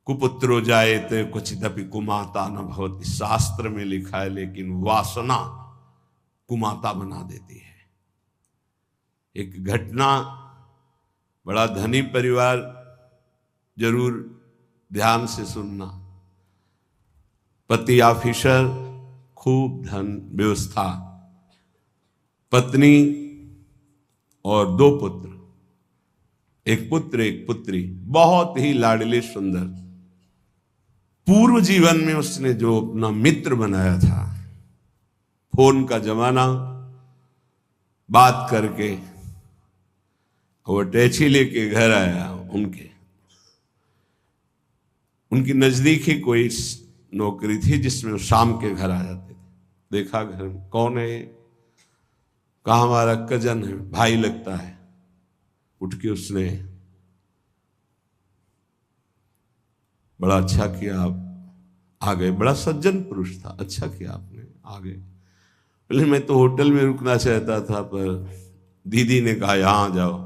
कुपुत्रो जायते क्वचिदपि कुमाता न भवति, शास्त्र में लिखा है, लेकिन वासना कुमाता बना देती है। एक घटना, बड़ा धनी परिवार, जरूर ध्यान से सुनना। पति ऑफिसर, खूब धन व्यवस्था, पत्नी और 2 पुत्र, एक पुत्र एक पुत्री, बहुत ही लाडले सुंदर। पूर्व जीवन में उसने जो अपना मित्र बनाया था, फोन का जमाना, बात करके वो अटैची लेके घर आया। उनकी नजदीक ही कोई नौकरी थी जिसमें वो शाम के घर आ जाते थे। देखा घर में कौन है, कहा हमारा कजन है, भाई लगता है। उठ के उसने, बड़ा अच्छा किया आप आ गए, बड़ा सज्जन पुरुष था, अच्छा किया आपने आ गए। पहले मैं तो होटल में रुकना चाहता था, पर दीदी ने कहा यहां आ जाओ।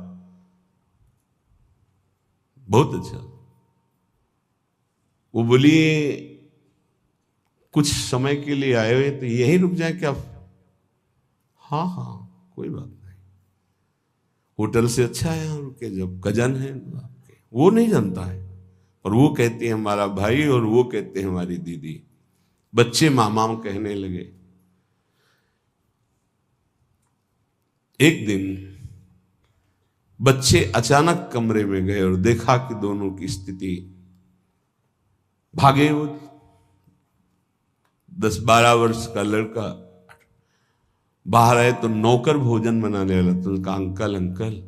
बहुत अच्छा। वो बोली कुछ समय के लिए आए हुए तो यहीं रुक जाए क्या? हाँ हाँ कोई बात नहीं, होटल से अच्छा है यहाँ रुके, जब कजन है आपके। वो नहीं जानता है, और वो कहते हैं हमारा भाई, और वो कहते हैं हमारी दीदी। बच्चे मामा कहने लगे। एक दिन बच्चे अचानक कमरे में गए और देखा कि दोनों की स्थिति, भागे। वो 10-12 वर्ष का लड़का बाहर आए तो नौकर भोजन बनाने वाला, तो उनका अंकल अंकल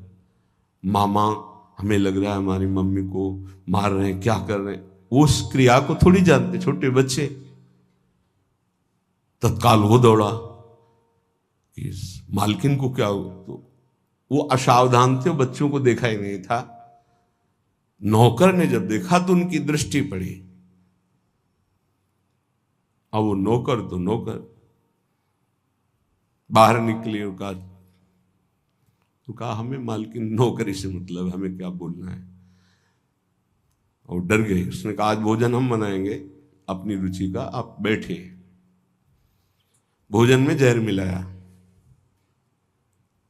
मामा, हमें लग रहा है हमारी मम्मी को मार रहे हैं, क्या कर रहे हैं। वो उस क्रिया को थोड़ी जानते, छोटे बच्चे। तत्काल वो दौड़ा कि मालकिन को क्या हुआ, तो वो असावधान थे, बच्चों को देखा ही नहीं था। नौकर ने जब देखा तो उनकी दृष्टि पड़ी। अब वो नौकर तो नौकर बाहर निकले और कहा हमें मालकिन नौकरी से मतलब, हमें क्या बोलना है। और डर गए। उसने कहा आज भोजन हम बनाएंगे अपनी रुचि का, आप बैठे। भोजन में जहर मिलाया,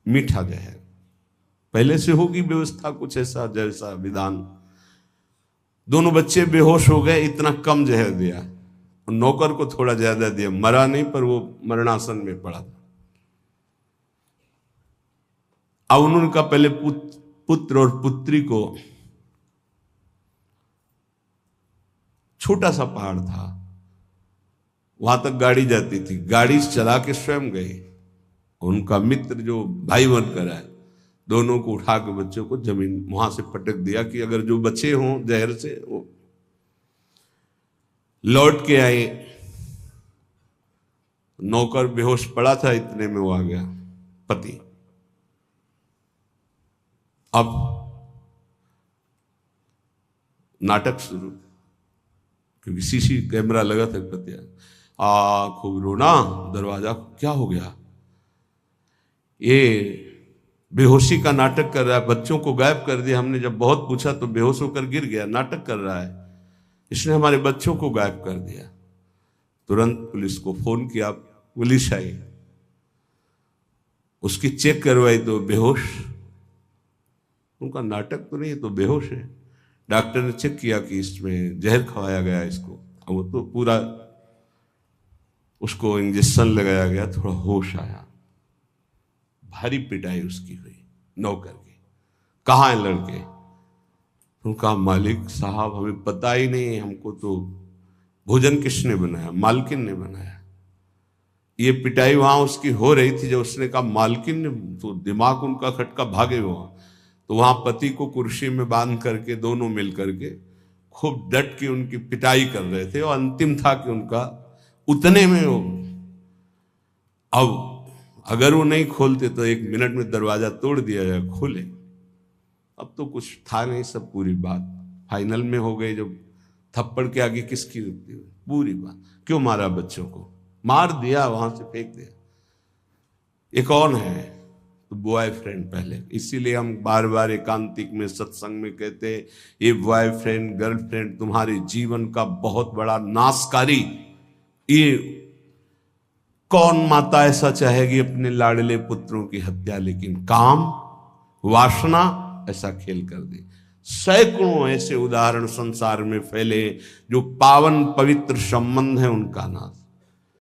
मीठा जहर। पहले से होगी व्यवस्था कुछ ऐसा, जैसा विधान। दोनों बच्चे बेहोश हो गए, इतना कम जहर दिया। और नौकर को थोड़ा ज्यादा दिया, मरा नहीं पर वो मरणासन में पड़ा था। अब उन्होंने कहा पहले पुत्र और पुत्री को, छोटा सा पहाड़ था, वहां तक गाड़ी जाती थी, गाड़ी चला के स्वयं गए। उनका मित्र जो भाई बनकर आए, दोनों को उठा के बच्चों को जमीन वहां से पटक दिया कि अगर जो बचे हों जहर से वो। लौट के आए, नौकर बेहोश पड़ा था, इतने में वो आ गया पति। अब नाटक शुरू, क्योंकि सीसी कैमरा लगा था। पति खूब रोना, दरवाजा क्या हो गया, ये बेहोशी का नाटक कर रहा है, बच्चों को गायब कर दिया हमने, जब बहुत पूछा तो बेहोश होकर गिर गया, नाटक कर रहा है, इसने हमारे बच्चों को गायब कर दिया। तुरंत पुलिस को फोन किया, पुलिस आई, उसकी चेक करवाई तो बेहोश। उनका नाटक तो नहीं, तो बेहोश है। डॉक्टर ने चेक किया कि इसमें जहर खवाया गया इसको। अब वो तो पूरा, उसको इंजेक्शन लगाया गया, थोड़ा होश आया। भारी पिटाई उसकी हुई नौकर की। कहाँ है लड़के? उनका मालिक साहब हमें पता ही नहीं, हमको तो भोजन किसने बनाया? मालकिन ने बनाया। ये पिटाई वहां उसकी हो रही थी, जब उसने कहा मालकिन ने, तो दिमाग उनका खटका, भागे वहां। तो वहां पति को कुर्सी में बांध करके दोनों मिल करके खूब डट के उनकी पिटाई कर रहे थे। और अंतिम था कि उनका उतने में वो, अब अगर वो नहीं खोलते तो 1 मिनट में दरवाजा तोड़ दिया जाए, खोले। अब तो कुछ था नहीं, सब पूरी बात फाइनल में हो गई। जब थप्पड़ के आगे किसकी रुकती हुई पूरी बात। क्यों मारा बच्चों को? मार दिया, वहां से फेंक दिया। ये कौन है? तो बॉयफ्रेंड पहले। इसीलिए हम बार बार एकांतिक में सत्संग में कहते हैं ये बॉयफ्रेंड गर्लफ्रेंड तुम्हारे जीवन का बहुत बड़ा नाशकारी। ये कौन माता ऐसा चाहेगी अपने लाडले पुत्रों की हत्या, लेकिन काम वासना ऐसा खेल कर दे। सैकड़ों ऐसे उदाहरण संसार में फैले जो पावन पवित्र संबंध है उनका नाश।